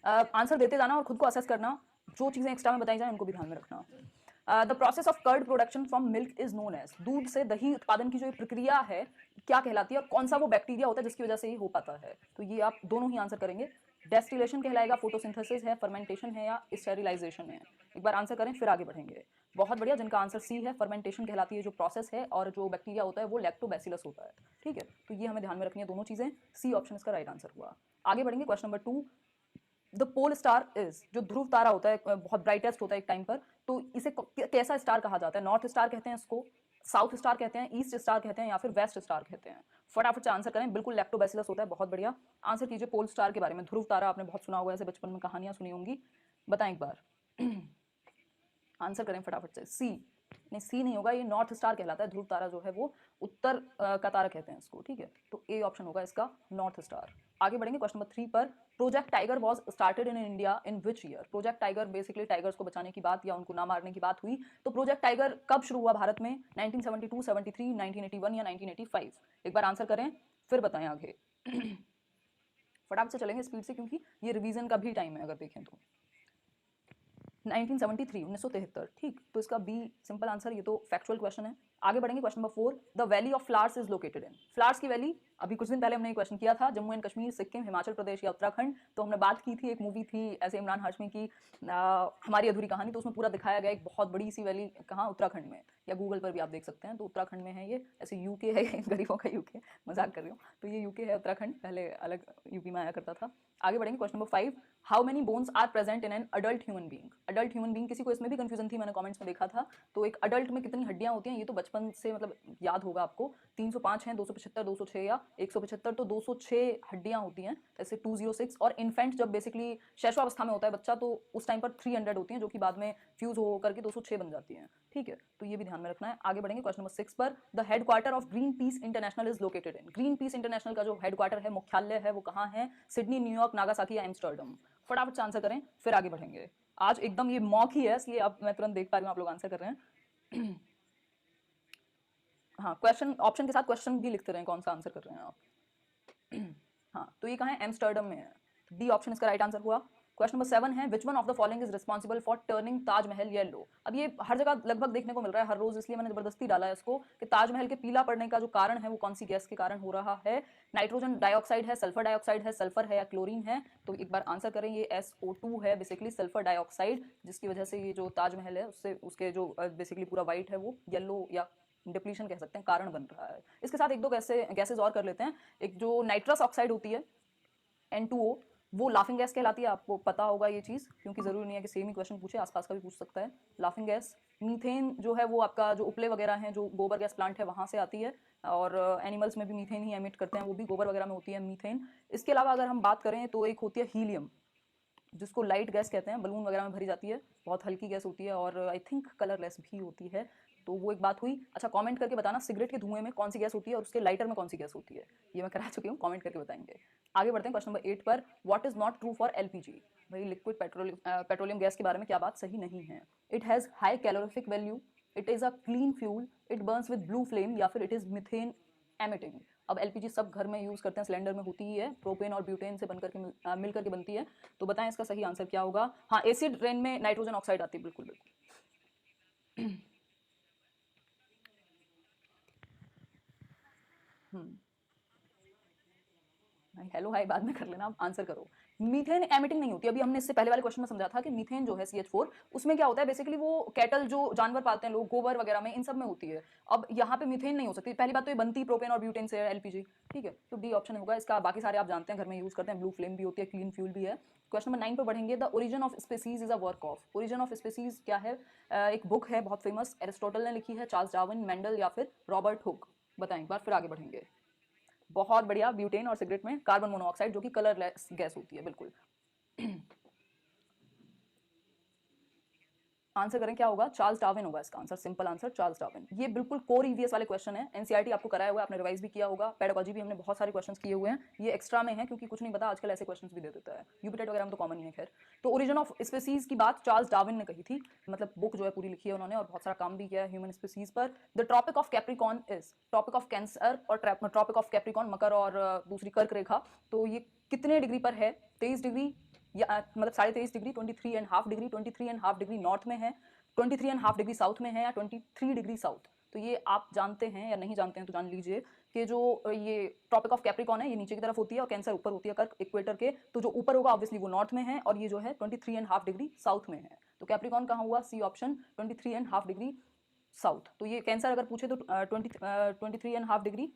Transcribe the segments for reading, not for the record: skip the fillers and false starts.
Answer देते जाना और खुद को असेस करना, जो चीजें एक्स्ट्रा में बताई जाए उनको भी ध्यान में रखना। The process of curd production from milk is known as, दूध से दही उत्पादन की जो ये प्रक्रिया है क्या कहलाती है और कौन सा वो बैक्टीरिया होता है जिसकी वजह से ये हो पाता है। तो ये आप दोनों ही आंसर करेंगे। डेस्टिलेशन कहलाएगा, फोटोसिंथेसिस है, फर्मेंटेशन है या स्टेरिलाइजेशन है। एक बार आंसर करें फिर आगे बढ़ेंगे। बहुत बढ़िया, जिनका आंसर सी है, फर्मेंटेशन कहलाती है जो प्रोसेस है, और जो बैक्टीरिया होता है वो लैक्टोबैसिलस होता है। ठीक है, तो ये हमें ध्यान में रखनी है दोनों चीजें। सी ऑप्शन इसका राइट आंसर हुआ। आगे बढ़ेंगे, question number 2। The pole star is, जो ध्रुव तारा होता है बहुत ब्राइटेस्ट होता है एक टाइम पर, तो इसे कैसा स्टार कहा जाता है? नॉर्थ स्टार कहते हैं इसको, साउथ स्टार कहते हैं, ईस्ट स्टार कहते हैं या फिर वेस्ट स्टार कहते हैं? फटाफट से आंसर करें। बिल्कुल लैक्टोबैसिलस होता है। बहुत बढ़िया, आंसर कीजिए पोल स्टार के बारे में। ध्रुव तारा आपने बहुत सुना होगा, ऐसे बचपन में कहानियां सुनी होंगी। बताएं एक बार। आंसर करें फटाफट से। सी, नहीं सी नहीं होगा, ये नॉर्थ स्टार कहलाता है। ध्रुव तारा जो है वो उत्तर का तारा कहते हैं इसको। ठीक है, तो ए ऑप्शन होगा इसका, नॉर्थ स्टार। आगे बढ़ेंगे क्वेश्चन नंबर 3 पर। Project tiger was started in India in which year? Project tiger basically tigers को बचाने की बात या उनको ना मारने की बात हुई, तो प्रोजेक्ट टाइगर कब शुरू हुआ भारत में? 1972, 73, 1981 या 1985? एक बार आंसर करें फिर बताएं आगे। फटाफट से चलेंगे स्पीड से, क्योंकि ये रिवीजन का भी टाइम है अगर देखें तो। 1973, 1973। ठीक, तो इसका बी सिंपल आंसर, ये तो फैक्चुअल क्वेश्चन है। आगे बढ़ेंगे question number 4। The valley of flowers is located in, flowers की वैली, अभी कुछ दिन पहले हमने एक क्वेश्चन किया था, जम्मू एंड कश्मीर, सिक्किम, हिमाचल प्रदेश या उत्तराखंड। तो हमने बात की थी, एक मूवी थी ऐसे इमरान हाशमी की, हमारी अधूरी कहानी, तो उसमें पूरा दिखाया गया एक बहुत बड़ी सी वैली, कहाँ? उत्तराखंड में, या गूगल पर भी आप देख सकते हैं। तो उत्तराखंड में है ये, ऐसे यूके है गरीबों का यूके, मजाक कर रही हूँ। तो ये यूके है, उत्तराखंड पहले अलग यूपी में आया करता था। आगे बढ़ेंगे question number 5। How many bones are present in an adult human being? Adult human being, किसी को इसमें भी कंफ्यूजन थी, मैंने कमेंट्स में देखा था। तो एक अडल्ट में कितनी हड्डियां होती हैं ये तो बचपन से मतलब याद होगा आपको। 305 हैं, 275, 206 या 175, तो 206 हड्डियां होती हैं, ऐसे 206। और इन्फेंट जब बेसिकली शैशवावस्था में होता है बच्चा, तो उस टाइम पर 300 होती हैं, जो कि बाद में फ्यूज हो करके 206 बन जाती हैं। ठीक है, तो ये भी ध्यान में रखना है। आगे बढ़ेंगे क्वेश्चन नंबर 6 पर। The headquarter of green peas international is located in, green peas international का जो हेडक्वार्टर है, मुख्यालय है, वो कहाँ है? सिडनी, न्यूयॉर्क, नागासाकी या एम्स्टर्डम? फटाफट से आंसर करें फिर आगे बढ़ेंगे। आज एकदम ये मॉक ही है, इसलिए अब मैं तुरंत देख पा रही हूँ आप लोग आंसर कर रहे हैं। हाँ, क्वेश्चन ऑप्शन के साथ क्वेश्चन भी लिखते रहें, कौन सा आंसर कर रहे हैं आप। हाँ, तो ये कहाँ है? एम्स्टर्डम में है। डी ऑप्शन इसका राइट आंसर हुआ। क्वेश्चन नंबर 7 है, which one of the following is responsible for turning Taj Mahal yellow? अब ये हर जगह लगभग देखने को मिल रहा है हर रोज, इसलिए मैंने जबरदस्ती डाला है इसको कि ताजमहल के पीला पड़ने का जो कारण है वो कौन सी गैस के कारण हो रहा है? नाइट्रोजन डाइऑक्साइड है, सल्फर डाइऑक्साइड है, सल्फर है या क्लोरीन है? तो एक बार आंसर करें, ये SO2 है, बेसिकली सल्फर डाइऑक्साइड, जिसकी वजह से ये जो ताजमहल है उससे उसके जो बेसिकली पूरा व्हाइट है वो येलो या डिप्लीशन कह सकते हैं कारण बन रहा है। इसके साथ एक दो गैसेज और कर लेते हैं। एक जो नाइट्रस ऑक्साइड होती है N2O, वो लाफिंग गैस कहलाती है, आपको पता होगा ये चीज़, क्योंकि ज़रूरी नहीं है कि सेम ही क्वेश्चन पूछे, आसपास का भी पूछ सकता है। Laughing gas. मीथेन जो है वो आपका जो उपले वगैरह हैं, जो गोबर गैस प्लांट है वहाँ से आती है, और एनिमल्स में भी मीथेन ही एमिट करते हैं, वो भी गोबर वगैरह में होती है मीथेन। इसके अलावा अगर हम बात करें तो एक होती है हीलियम, जिसको लाइट गैस कहते हैं, बलून वगैरह में भरी जाती है, बहुत हल्की गैस होती है और आई थिंक कलरलेस भी होती है। तो वो एक बात हुई। अच्छा, कमेंट करके बताना सिगरेट के धुएं में कौन सी गैस होती है और उसके लाइटर में कौन सी गैस होती है, ये मैं करा चुकी हूँ, कमेंट करके बताएंगे। आगे बढ़ते हैं क्वेश्चन नंबर 8 पर। What is not true for LPG? भाई लिक्विड पेट्रोलियम गैस के बारे में क्या बात सही नहीं है? It has high calorific value, it is a clean fuel, it Burns with blue flame, या फिर इट इज़ मिथेन एमिटिंग। अब LPG सब घर में यूज़ करते हैं, सिलेंडर में होती ही है, प्रोपेन और ब्यूटेन से बनकर के मिल करके बनती है। तो बताएं इसका सही आंसर क्या होगा? हाँ, एसिड रेन में नाइट्रोजन ऑक्साइड आती है, बिल्कुल बिल्कुल। हेलो हाय बाद में कर लेना, आप आंसर करो। मीथेन एमिटिंग नहीं होती। अभी हमने इससे पहले वाले क्वेश्चन में समझा था कि मीथेन जो है CH4, उसमें क्या होता है बेसिकली, वो कैटल जो जानवर पालते हैं लोग, गोबर वगैरह में, इन सब में होती है। अब यहाँ पे मीथेन नहीं हो सकती। पहली बात तो ये बनती प्रोपेन और ब्यूटेन से है LPG। ठीक है, तो डी ऑप्शन होगा इसका। बाकी सारे आप जानते हैं, घर में यूज करते हैं, ब्लू फ्लेम भी होती है, क्लीन फ्यूल भी है। क्वेश्चन नंबर 9 पर बढ़ेंगे। The origin of species is a work of, origin of species क्या है? एक बुक है बहुत फेमस, एरिस्टोटल ने लिखी है, चार्ल्स डार्विन, मेंडल या फिर रॉबर्ट हुक? बताएं एक बार फिर आगे बढ़ेंगे। बहुत बढ़िया, ब्यूटेन और सिगरेट में कार्बन मोनोऑक्साइड, जो कि कलरलेस गैस होती है, बिल्कुल। आंसर करें क्या होगा? चार्ल्स डार्विन होगा इसका answer, simple answer Charles Darwin. ये बिल्कुल कोर ईवीएस वाले क्वेश्चन है, एनसीईआरटी आपको कराया हुआ है, आपने रिवाइज भी किया होगा, पेडागोजी भी हमने बहुत सारे क्वेश्चंस किए हुए हैं। ये एक्स्ट्रा में है क्योंकि कुछ नहीं पता आजकल ऐसे क्वेश्चंस भी दे देता है, यूपीटेट वगैरह में तो कॉमन ही है। खैर, तो ओरिजिन ऑफ स्पीसीज की बात चार्ल्स डार्विन ने कही थी, मतलब बुक जो है पूरी लिखी है उन्होंने, और बहुत सारा काम भी किया है ह्यूमन स्पीसीज पर। The tropic of Capricorn is, tropic of Cancer और ट्रॉपिक ऑफ कैप्रिकॉन, मकर और दूसरी कर्क रेखा, तो ये कितने डिग्री पर है? 23 डिग्री, या मतलब 23.5 डिग्री, 23.5 डिग्री, 23.5 डिग्री नॉर्थ में है, 23.5 डिग्री साउथ में है, या 23 डिग्री साउथ। तो ये आप जानते हैं या नहीं जानते हैं तो जान लीजिए कि जो ये ट्रॉपिक ऑफ कैप्रिकॉन है ये नीचे की तरफ होती है और कैंसर ऊपर होती है कर्क इक्वेटर के। तो जो ऊपर होगा ऑब्वियसली वो नॉर्थ में है और ये जो है 23.5 डिग्री साउथ में है। तो कैप्रिकॉन कहाँ हुआ? C option, 23.5 degree south. तो ये कैंसर अगर पूछे तो 23.5 डिग्री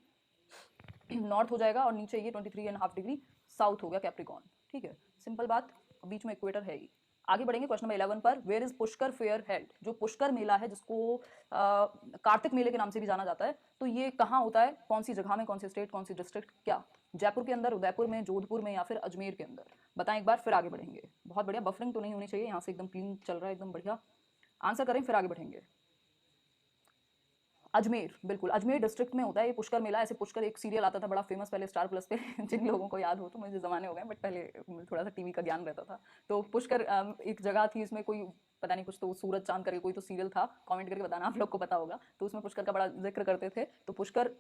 नॉर्थ हो जाएगा और नीचे ये 23.5 डिग्री साउथ हो गया कैप्रिकॉन। ठीक है, सिंपल बात, बीच में इक्वेटर है ही। आगे बढ़ेंगे क्वेश्चन नंबर 11 पर। Where is Pushkar fair held? जो पुष्कर मेला है जिसको कार्तिक मेले के नाम से भी जाना जाता है, तो ये कहाँ होता है, कौन सी जगह में, कौन सी स्टेट, कौन सी डिस्ट्रिक्ट? क्या जयपुर के अंदर, उदयपुर में, जोधपुर में या फिर अजमेर के अंदर? बताएं एक बार, फिर आगे बढ़ेंगे। बहुत बढ़िया, बफरिंग तो नहीं होनी चाहिए, यहाँ से एकदम क्लीन चल रहा है, एकदम बढ़िया। आंसर करें फिर आगे बढ़ेंगे। अजमेर, बिल्कुल अजमेर डिस्ट्रिक्ट में होता है ये पुष्कर मेला। ऐसे पुष्कर एक सीरियल आता था बड़ा फेमस पहले स्टार प्लस पे जिन लोगों को याद हो, तो मुझे ज़माने हो गए बट पहले थोड़ा सा टीवी का ज्ञान रहता था। तो पुष्कर एक जगह थी, इसमें कोई पता नहीं कुछ तो सूरज चांद करके कोई तो सीरियल था, कमेंट करके बताना आप लोग को पता होगा। तो उसमें पुष्कर का बड़ा जिक्र करते थे। तो पुष्कर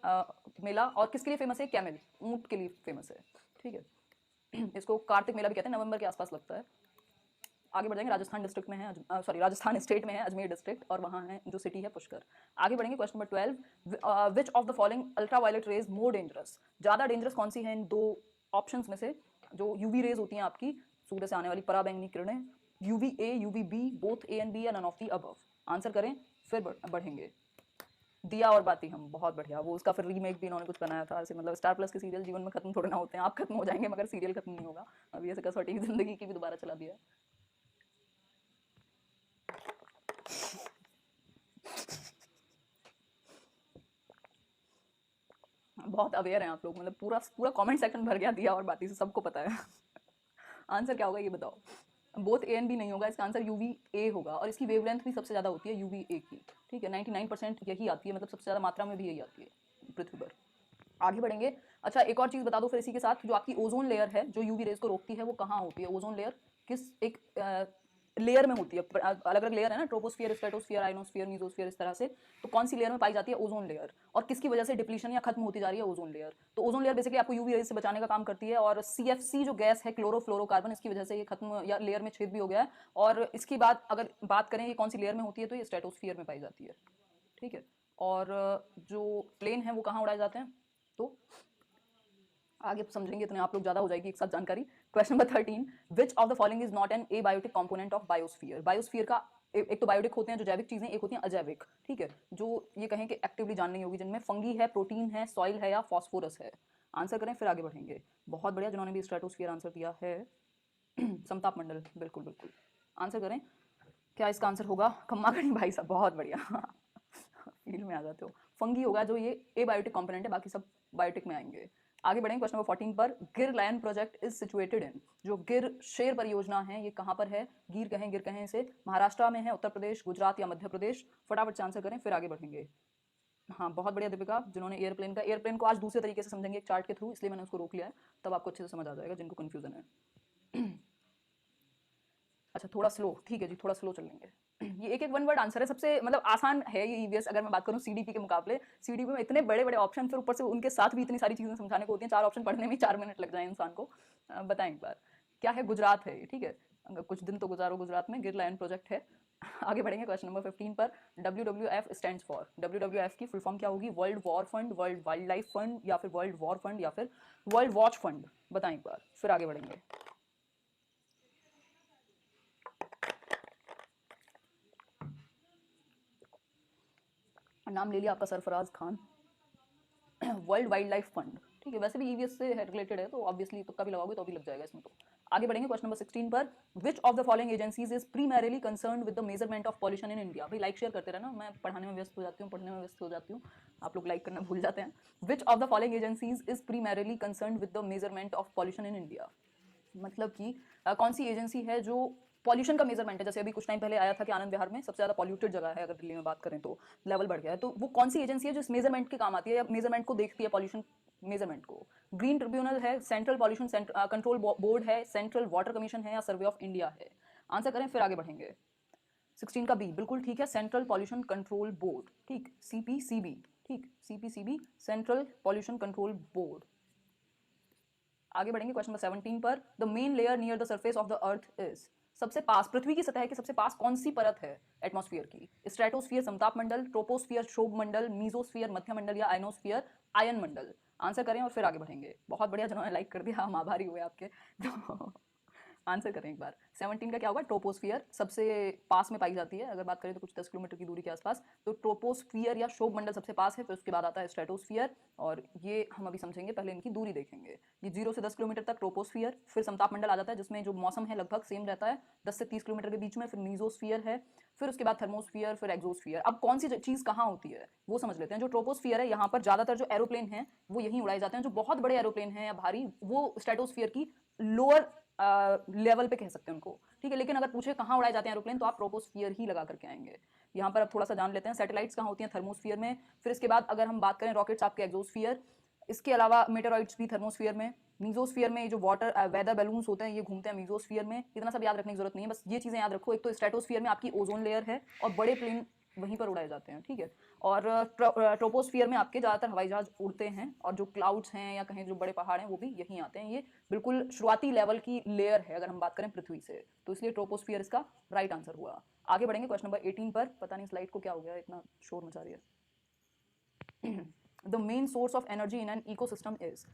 मेला और किसके लिए फेमस है? कैमल, ऊँट के लिए फेमस है। ठीक है, इसको कार्तिक मेला भी कहते हैं, नवंबर के आसपास लगता है। आगे बढ़ेंगे, राजस्थान डिस्ट्रिक्ट में है, सॉरी राजस्थान स्टेट में है अजमेर डिस्ट्रिक्ट, और वहाँ है जो सिटी है पुष्कर। आगे बढ़ेंगे question number 12। Which of the following ultraviolet rays more dangerous? ज़्यादा डेंजरस कौन सी है इन दो ऑप्शंस में से? जो यूवी रेज होती हैं आपकी, सूर्य से आने वाली पराबैंगनी किरणें, UV A, UV B, both A and B या none of the above? Answer करें फिर बढ़ेंगे। दिया और बाती हम, बहुत बढ़िया। वो उसका फिर रीमेक भी इन्होंने कुछ बनाया था ऐसे, मतलब स्टार प्लस के सीरियल जीवन में खत्म थोड़े ना होते हैं, आप खत्म हो जाएंगे मगर सीरियल खत्म नहीं होगा। अभी ऐसे कसौटी की जिंदगी की भी दोबारा चला दिया। बहुत अवेयर हैं आप लोग, मतलब पूरा पूरा कमेंट सेक्शन भर गया दिया और बाती से, सबको पता है। आंसर क्या होगा ये बताओ? बोथ ए एंड बी नहीं होगा, इसका आंसर यूवी ए होगा, और इसकी वेवलेंथ भी सबसे ज़्यादा होती है यूवी ए की। ठीक है, 99% यही आती है, मतलब सबसे ज़्यादा मात्रा में भी यही आती है पृथ्वी पर। आगे बढ़ेंगे। अच्छा, एक और चीज़ बता दो फिर इसी के साथ, जो आपकी ओजोन लेयर है जो यूवी रेज को रोकती है, वो कहाँ होती है? ओजोन लेयर किस एक लेयर में होती है? अलग अलग लेयर है ना, ट्रोपोस्फियर, स्ट्रेटोस्फियर, आइनोस्फियर, मीजोस्फियर, इस तरह से। तो कौन सी लेयर में पाई जाती है? Ozone layer. और किसकी वजह से डिप्लीशन या खत्म होती जा रही है ओजोन लेयर? तो ओजोन लेयर बेसिकली आपको यूवी रेज से बचाने का काम करती है, और सीएफसी जो गैस है, क्लोरोफ्लोरोकार्बन, इसकी वजह से ये खत्म या लेयर में छेद भी हो गया है। और इसकी बात अगर बात करें ये कौन सी लेयर में होती है, तो ये स्ट्रेटोस्फियर में पाई जाती है। ठीक है, और जो प्लेन है वो कहाँ उड़ाए जाते हैं? तो आगे समझेंगे, इतने आप लोग ज़्यादा हो जाएगी एक साथ जानकारी। Question number 13। Which of the following is not an abiotic component of biosphere? Biosphere का एक तो बायोटिक होते हैं जो जैविक चीजें, एक होती हैं अजैविक। ठीक है, जो ये कहें कि एक्टिवली जाननी होगी, जिनमें फंगी है, प्रोटीन है, सॉइल है या फॉस्फोरस है? आंसर करें फिर आगे बढ़ेंगे। बहुत बढ़िया, जिन्होंने भी स्ट्रेटोस्फीयर आंसर दिया है समताप मंडल, बिल्कुल बिल्कुल। आंसर करें, क्या इसका आंसर होगा? खम्मागणी भाई साहब, बहुत बढ़िया फील्ड में आ जाते हो। फंगी होगा जो ये एबायोटिक कंपोनेंट है, बाकी सब बायोटिक में आएंगे। आगे बढ़ेंगे क्वेश्चन नंबर 14 पर। गिर lion project is situated in? जो गिर शेर परियोजना है ये कहाँ पर है? गिर कहें इसे, महाराष्ट्र में है, उत्तर प्रदेश, गुजरात या मध्य प्रदेश? फटाफट से आंसर करें फिर आगे बढ़ेंगे। हाँ, बहुत बढ़िया दीपिका, जिन्होंने एयरप्लेन को आज दूसरे तरीके से समझेंगे एक चार्ट के थ्रू, इसलिए मैंने उसको रोक लिया है, तब आपको अच्छे से समझ आ जाएगा जिनको कन्फ्यूजन है। अच्छा थोड़ा स्लो, ठीक है जी, थोड़ा स्लो चल लेंगे। ये एक एक वन वर्ड आंसर है, सबसे मतलब आसान है ये ईवीएस। अगर मैं बात करूँ सीडीपी के मुकाबले, सीडीपी में इतने बड़े बड़े ऑप्शन, फिर ऊपर से उनके साथ भी इतनी सारी चीज़ें समझाने को होती हैं, 4 ऑप्शन पढ़ने में 4 मिनट लग जाए इंसान को। बताएं एक बार, क्या है? गुजरात है ये। ठीक है, अगर कुछ दिन तो गुजारो गुजरात में, गिर लायन प्रोजेक्ट है। आगे बढ़ेंगे क्वेश्चन नंबर 15 पर। WWF stands for? WWF की फुल फॉर्म क्या होगी? World war fund, world wild life fund, या फिर वर्ल्ड वॉर फंड, या फिर वर्ल्ड वॉच फंड? बताएं एक बार फिर आगे बढ़ेंगे। नाम ले लिया आपका Sarfaraz Khan. World wild life fund. ठीक है, वैसे भी ईवीएस से रिलेटेड है तो ऑब्वियसली तुक्का भी लगाओगे तो भी लग जाएगा इसमें तो। आगे बढ़ेंगे क्वेश्चन नंबर 16 पर। Which of the following agencies is primarily concern with the measurement of pollution in India? भाई लाइक शेयर करते रहना, मैं पढ़ाने में व्यस्त हो जाती हूँ, पढ़ने में व्यस्त हो जाती हूँ, आप लोग लाइक करना भूल जाते हैं। Which of the following agencies is primarily concern with the measurement of pollution in India? मतलब कि कौन सी एजेंसी है जो पॉल्यूशन का मेजरमेंट है? जैसे अभी कुछ टाइम पहले आया था कि आनंद विहार में सबसे ज़्यादा पॉल्यूटेड जगह है, अगर दिल्ली में बात करें तो लेवल बढ़ गया है, तो वो कौन सी एजेंसी है जो इस मेजरमेंट के काम आती है या मेजरमेंट को देखती है, पॉल्यूशन मेजरमेंट को? ग्रीन ट्रिब्यूनल है, सेंट्रल पॉल्यूशन कंट्रोल बोर्ड है, सेंट्रल वाटर कमीशन है, या सर्वे ऑफ इंडिया है? आंसर करें फिर आगे बढ़ेंगे। 16 का बी बिल्कुल ठीक है, सेंट्रल पॉल्यूशन कंट्रोल बोर्ड। ठीक, CPCB। ठीक, CPCB, central pollution control board. आगे बढ़ेंगे क्वेश्चन नंबर 17 पर। The main layer near the surface of the earth is, सबसे पास, पृथ्वी की सतह के सबसे पास कौन सी परत है एटमॉस्फेयर की? स्ट्रेटोस्फियर समताप मंडल, ट्रोपोस्फियर शोभ मंडल, मीजोस्फियर मध्य मंडल या आयनोस्फियर आयन मंडल? आंसर करें और फिर आगे बढ़ेंगे। बहुत बढ़िया जिन्होंने लाइक कर दिया, हम आभारी हुए आपके। तो आंसर करें एक बार। 17 का क्या होगा? ट्रोपोस्फियर सबसे पास में पाई जाती है, अगर बात करें तो कुछ 10 किलोमीटर की दूरी के आसपास। तो ट्रोपोस्फियर या शोभ मंडल सबसे पास है, फिर उसके बाद आता है स्ट्रेटोस्फियर, और ये हम अभी समझेंगे, पहले इनकी दूरी देखेंगे। ये 0 से 10 किलोमीटर तक ट्रोपोस्फियर, फिर समताप मंडल आ जाता है जिसमें जो मौसम है लगभग सेम रहता है 10 से 30 किलोमीटर के बीच में, फिर मीजोस्फियर है, फिर उसके बाद थर्मोस्फियर, फिर एक्सोस्फियर। अब कौन सी चीज कहाँ होती है वो समझ लेते हैं। जो ट्रोपोस्फियर है, यहाँ पर ज्यादातर जो एरोप्लेन हैं वो यहीं उड़ाए जाते हैं। जो बहुत बड़े एरोप्लेन हैं या भारी, वो स्ट्रेटोस्फियर की लोअर लेवल पे कह सकते हैं उनको, ठीक है। लेकिन अगर पूछे कहाँ उड़ाए जाते हैं एरोप्लेन, तो आप ट्रोपोस्फियर ही लगा करके आएंगे। यहाँ पर अब थोड़ा सा जान लेते हैं सैटेलाइट्स कहाँ होती हैं, थर्मोस्फियर में। फिर इसके बाद अगर हम बात करें रॉकेट्स, आपके एक्सोस्फियर। इसके अलावा मेटेरॉइड्स भी थर्मोस्फियर में। मीजोस्फियर में जो वाटर वेदर बैलून्स होते हैं ये घूमते हैं मीजोस्फियर में। इतना सब याद रखने की जरूरत नहीं है, बस ये चीजें याद रखो। एक तो स्ट्रेटोस्फियर में आपकी ओजोन लेयर है और बड़े प्लेन वहीं पर उड़ाए जाते हैं, ठीक है। और ट्रोपोस्फियर में आपके ज़्यादातर हवाई जहाज उड़ते हैं, और जो क्लाउड्स हैं या कहीं जो बड़े पहाड़ हैं वो भी यहीं आते हैं। ये बिल्कुल शुरुआती लेवल की लेयर है अगर हम बात करें पृथ्वी से, तो इसलिए ट्रोपोस्फियर इसका राइट आंसर हुआ। आगे बढ़ेंगे क्वेश्चन नंबर 18 पर। पता नहीं स्लाइड को क्या हो गया, इतना शोर मचा रही है। The main source of energy in an ecosystem is,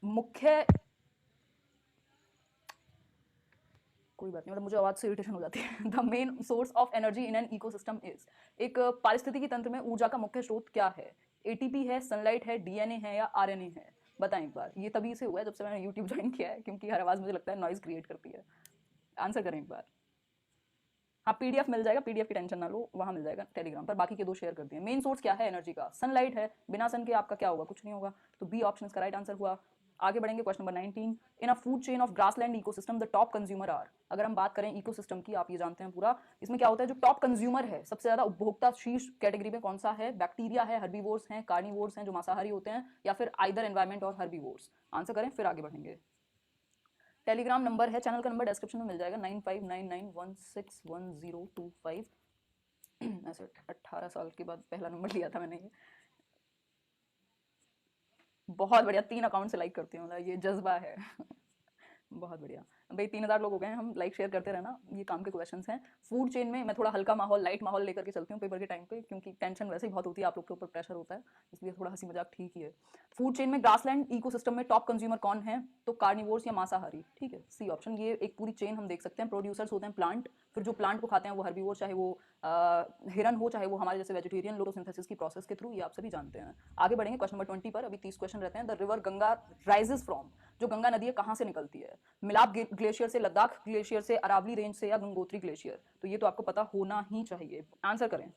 मुख्य, कोई बात नहीं, मतलब मुझे आवाज से इरिटेशन हो जाती है। The main source of energy in an ecosystem is, एक पारिस्थितिकी तंत्र में ऊर्जा का मुख्य स्रोत क्या है? एटीपी है, सनलाइट है, डीएनए है या आरएनए है? बताएं एक बार। ये तभी से हुआ है जब से मैंने यूट्यूब ज्वाइन किया है, क्योंकि हर आवाज मुझे लगता है नॉइज क्रिएट करती है। आंसर करें एक बार। हाँ, पीडीएफ मिल जाएगा, पीडीएफ की टेंशन ना लो, वहाँ मिल जाएगा टेलीग्राम पर। बाकी के दो शेयर कर दिए। मेन सोर्स क्या है एनर्जी का? सनलाइट है, बिना सन के आपका क्या होगा? कुछ नहीं होगा। तो बी ऑप्शन इसका राइट आंसर हुआ। आगे बढ़ेंगे question number 19। In a food chain of grassland ecosystem the top consumer are, अगर हम बात करें इकोसिस्टम की, आप ये जानते हैं पूरा, इसमें क्या होता है? जो टॉप कंज्यूमर है, सबसे ज्यादा उपभोक्ता शीर्ष कैटेगरी में कौन सा है? बैक्टीरिया है, हर्बीवोर्स हैं, कार्निवोर्स हैं जो मांसाहारी होते हैं, या फिर आइदर एनवायरमेंट और हर्बीवोर्स? आंसर करें फिर आगे बढ़ेंगे। टेलीग्राम नंबर है, चैनल का नंबर डिस्क्रिप्शन में मिल जाएगा, 9599161025। ऐसे 18 साल के बाद पहला नंबर लिया था मैंने ये। बहुत बढ़िया, 3 अकाउंट से लाइक करती हूँ, मतलब ये जज्बा है। बहुत बढ़िया भाई, 3000 लोग हो गए हैं, हम लाइक शेयर करते रहना, ये काम के क्वेश्चंस हैं। फूड चेन में मैं थोड़ा हल्का माहौल, लाइट माहौल लेकर के चलती हूँ पेपर के टाइम पे, क्योंकि टेंशन वैसे ही बहुत होती है, आप लोग के ऊपर प्रेशर होता है, इसलिए थोड़ा हंसी मजाक ठीक ही है। फूड चेन में ग्रासलैंड इकोसिस्टम में टॉप कंज्यूमर कौन है? तो कार्निवोर्स या मांसाहारी, ठीक है, सी ऑप्शन। ये एक पूरी चेन हम देख सकते हैं। प्रोड्यूसर्स होते हैं प्लांट, फिर जो प्लांट को खाते हैं वो हर्बीवोर, चाहे वो हिरन हो, चाहे वो हमारे जैसे वेजिटेरियन, लोटोसिंथेसिस की प्रोसेस के थ्रू, ये आप सभी जानते हैं। आगे बढ़ेंगे क्वेश्चन नंबर 20 पर। अभी 30 क्वेश्चन रहते हैं। The river Ganga rises from, जो गंगा नदी है कहाँ से निकलती है? मिलाप ग्लेशियर से, लद्दाख ग्लेशियर से, अरावली रेंज से, या गंगोत्री ग्लेशियर? तो ये तो आपको पता होना ही चाहिए। आंसर करें।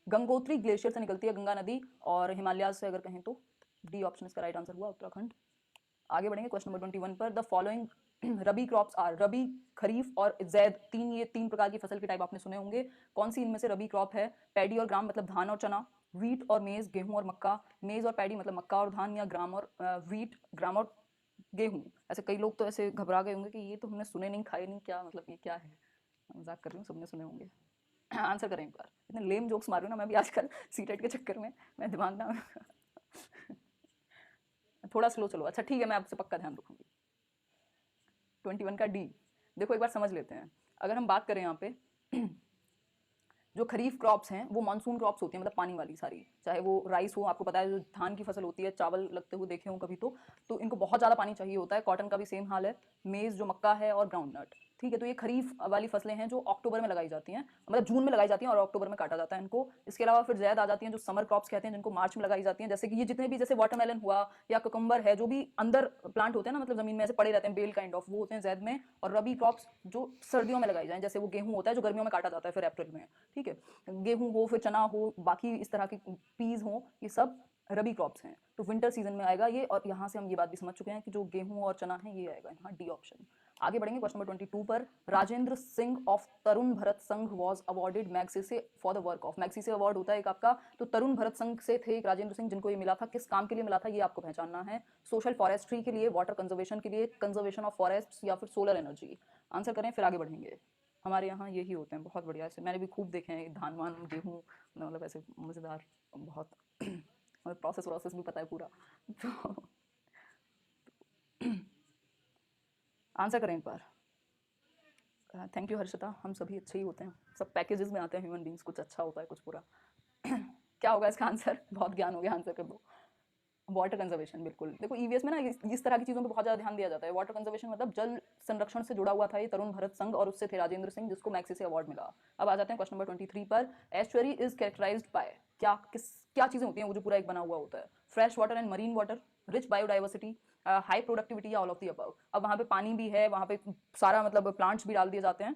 गंगोत्री ग्लेशियर से निकलती है गंगा नदी, और हिमालय से अगर कहें तो डी ऑप्शन इसका राइट आंसर हुआ, उत्तराखंड। आगे बढ़ेंगे क्वेश्चन नंबर 21 पर। The following rabi crops are, rabi, kharif और जैद, तीन, ये 3 प्रकार की फसल के टाइप आपने सुने होंगे। कौन सी इनमें से रबी क्रॉप है? पैडी और ग्राम मतलब धान और चना, वीट और मेज, गेहूं और मक्का, मेज और पैडी मतलब मक्का और धान, या ग्राम और वीट, ग्राम और गेहूं? ऐसे कई लोग तो ऐसे घबरा गए होंगे कि ये तो हमने सुने नहीं, खाए नहीं, क्या मतलब ये क्या है? मजाक कर रही हूँ, सबने सुने होंगे। आंसर करें एक बार। इतने लेम जोक्स मार रही हूँ ना मैं भी आजकल सीटेट के चक्कर में, मैं दिमाग ना थोड़ा स्लो चलो। अच्छा ठीक है, मैं आपसे पक्का ध्यान रखूंगी। 21 का डी। देखो एक बार समझ लेते हैं। अगर हम बात करें यहाँ पे, जो खरीफ क्रॉप्स हैं वो मानसून क्रॉप्स होती हैं, मतलब पानी वाली सारी, चाहे वो राइस हो, आपको पता है जो धान की फसल होती है, चावल लगते हुए देखे हो कभी, तो इनको बहुत ज़्यादा पानी चाहिए होता है। कॉटन का भी सेम हाल है, मेज़ जो मक्का है, और ग्राउंड नट, ठीक है। तो ये खरीफ वाली फसलें हैं जो अक्टूबर में लगाई जाती हैं, मतलब जून में लगाई जाती हैं और अक्टूबर में काटा जाता है इनको। इसके अलावा फिर ज़ैद आ जाती हैं जो समर क्रॉप्स कहते हैं, जिनको मार्च में लगाई जाती हैं, जैसे कि ये जितने भी, जैसे वाटरमेलन हुआ या कुकुम्बर है, जो भी अंदर प्लांट होते हैं ना, मतलब जमीन में ऐसे पड़े रहते हैं, बेल काइंड ऑफ, वो होते हैं ज़ैद में। और रबी क्रॉप्स जो सर्दियों में लगाई जाए, जैसे वो गेहूं होता है जो गर्मियों में काटा जाता है फिर अप्रैल में, ठीक है। गेहूं हो, फिर चना हो, बाकी इस तरह की पीज हो, ये सब रबी क्रॉप्स हैं, तो विंटर सीजन में आएगा ये। और यहाँ से हम ये बात भी समझ चुके हैं कि जो गेहूं और चना है ये आएगा यहाँ, डी ऑप्शन। आगे बढ़ेंगे क्वेश्चन नंबर 22 पर। राजेंद्र सिंह ऑफ तरुण भरत संघ was awarded Magsaysay for the work of, Magsaysay award होता है एक आपका, तो तरुण भरत संघ से थे एक राजेंद्र सिंह जिनको ये मिला था। किस काम के लिए मिला था ये आपको पहचानना है। सोशल फॉरेस्ट्री के लिए, वाटर कंजर्वेशन के लिए, कंजर्वेशन ऑफ फॉरेस्ट, या फिर सोलर एनर्जी? आंसर करें फिर आगे बढ़ेंगे। हमारे यहाँ यही होते हैं, बहुत बढ़िया। ऐसे मैंने भी खूब देखे हैं, धान वान गेहूँ, मतलब ऐसे मज़ेदार, बहुत मतलब प्रोसेस भी पता है पूरा। तो आंसर करें एक बार। थैंक यू हर्षिता, हम सभी अच्छे ही होते हैं, सब पैकेजेस में आते हैं ह्यूमन बींग्स, कुछ अच्छा होता है कुछ बुरा। क्या होगा इसका आंसर? बहुत ज्ञान हो गया, आंसर कर दो। वाटर कंजर्वेशन, बिल्कुल। देखो ईवीएस में ना इस तरह की चीज़ों पे बहुत ज़्यादा ध्यान दिया जाता है। वाटर कंजर्वेशन मतलब जल संरक्षण से जुड़ा हुआ था ये तरुण भरत संघ, और उससे थे राजेंद्र सिंह, जिसको मैक्सेसे अवार्ड मिला। अब आ जाते हैं क्वेश्चन नंबर 23 पर। एस्चुअरी इज कैरेक्टराइज्ड बाय, क्या चीज़ें होती हैं वो जो पूरा एक बना हुआ होता है? Fresh water and marine water, rich biodiversity, high productivity, या ऑल ऑफ द अबव। अब वहाँ पे पानी भी है, वहाँ पे सारा मतलब प्लांट्स भी डाल दिए जाते हैं,